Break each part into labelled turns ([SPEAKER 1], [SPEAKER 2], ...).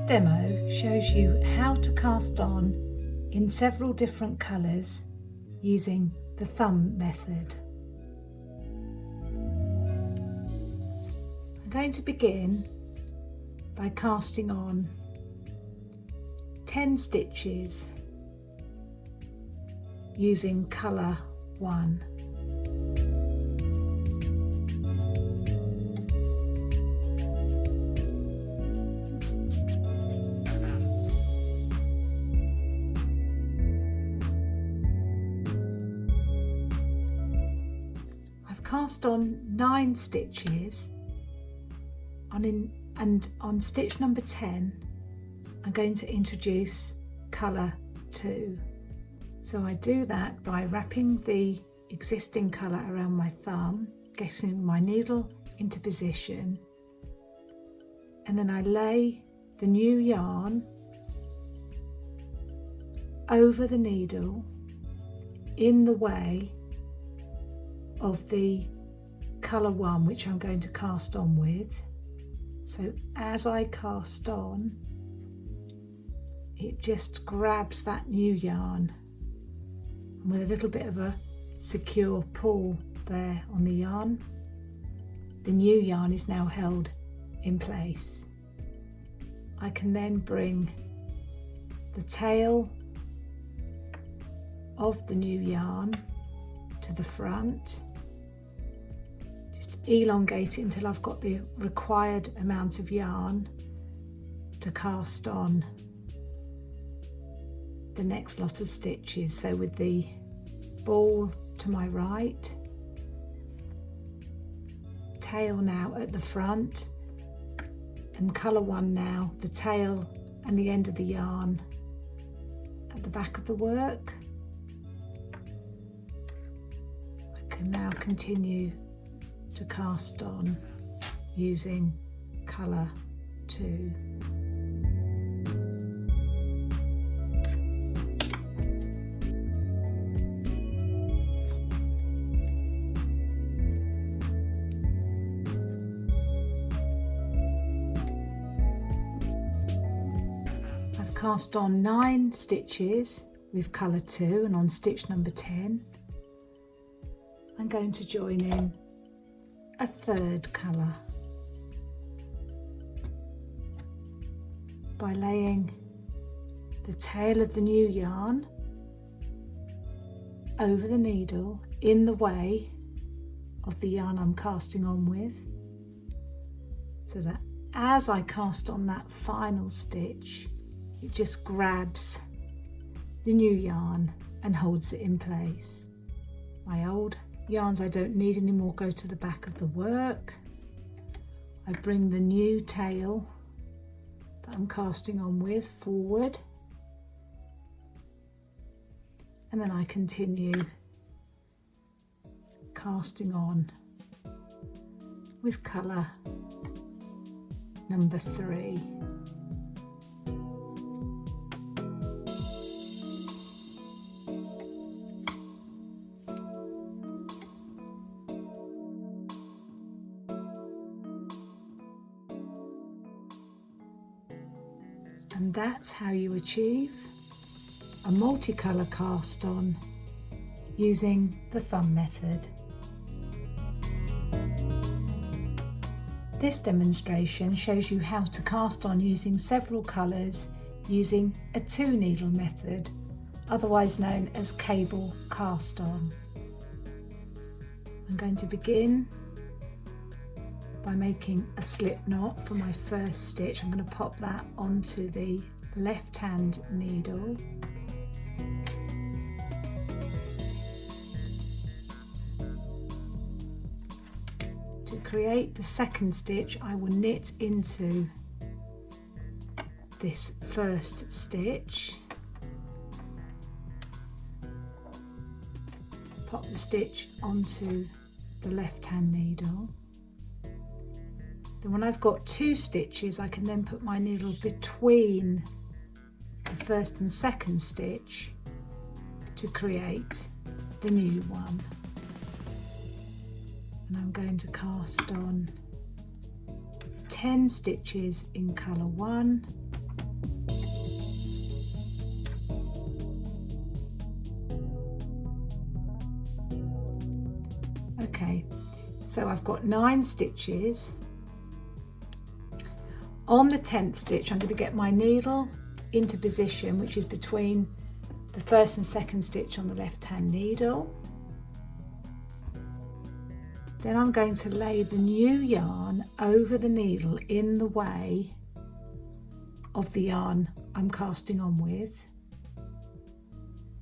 [SPEAKER 1] demo shows you how to cast on in several different colours using the thumb method. I'm going to begin by casting on 10 stitches using colour 1. Cast on 9 stitches and on stitch number 10 I'm going to introduce colour 2. So I do that by wrapping the existing colour around my thumb, getting my needle into position, and then I lay the new yarn over the needle in the way of the colour 1 which I'm going to cast on with. So as I cast on, it just grabs that new yarn, and with a little bit of a secure pull there on the yarn, the new yarn is now held in place. I can then bring the tail of the new yarn to the front, elongate it until I've got the required amount of yarn to cast on the next lot of stitches. So with the ball to my right, tail now at the front, and colour 1 now, the tail and the end of the yarn at the back of the work. I can now continue to cast on using colour 2. I've cast on 9 stitches with colour 2, and on stitch number 10 I'm going to join in a third colour by laying the tail of the new yarn over the needle in the way of the yarn I'm casting on with, so that as I cast on that final stitch, it just grabs the new yarn and holds it in place. My old yarns I don't need anymore go to the back of the work. I bring the new tail that I'm casting on with forward, and then I continue casting on with colour number 3. And that's how you achieve a multicolour cast on using the thumb method. This demonstration shows you how to cast on using several colours using a 2-needle method, otherwise known as cable cast on. I'm going to begin by making a slip knot for my first stitch. I'm going to pop that onto the left hand needle. To create the second stitch, I will knit into this first stitch, pop the stitch onto the left hand needle. Then when I've got 2 stitches, I can then put my needle between the first and second stitch to create the new one. And I'm going to cast on 10 stitches in colour 1, Okay, so I've got 9 stitches. On the 10th stitch, I'm going to get my needle into position, which is between the 1st and 2nd stitch on the left hand needle. Then I'm going to lay the new yarn over the needle in the way of the yarn I'm casting on with.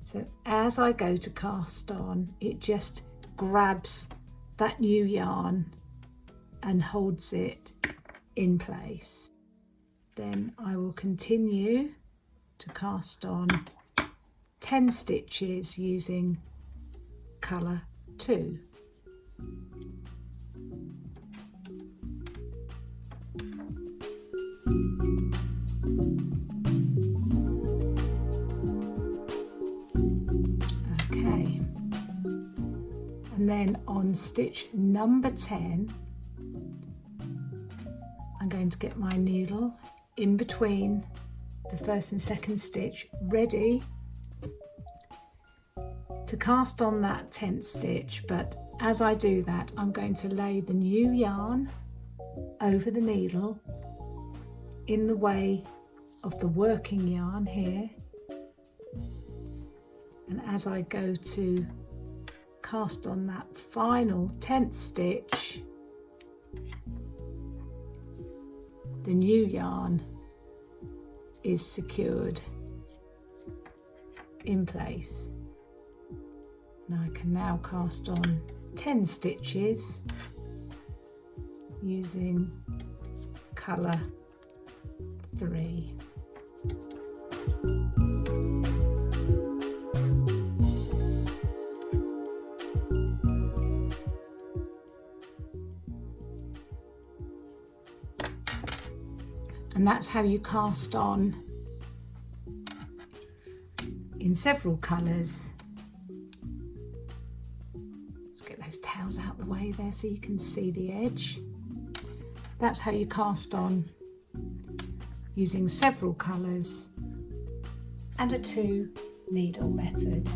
[SPEAKER 1] So as I go to cast on, it just grabs that new yarn and holds it in place. Then I will continue to cast on 10 stitches using colour 2. Okay, and then on stitch number 10, I'm going to get my needle in between the 1st and 2nd stitch, ready to cast on that 10th stitch. But as I do that, I'm going to lay the new yarn over the needle in the way of the working yarn here, and as I go to cast on that final 10th stitch, the new yarn is secured in place. Now I can now cast on 10 stitches using colour 3. And that's how you cast on in several colours. Let's get those tails out the way there so you can see the edge. That's how you cast on using several colours and a 2 needle method.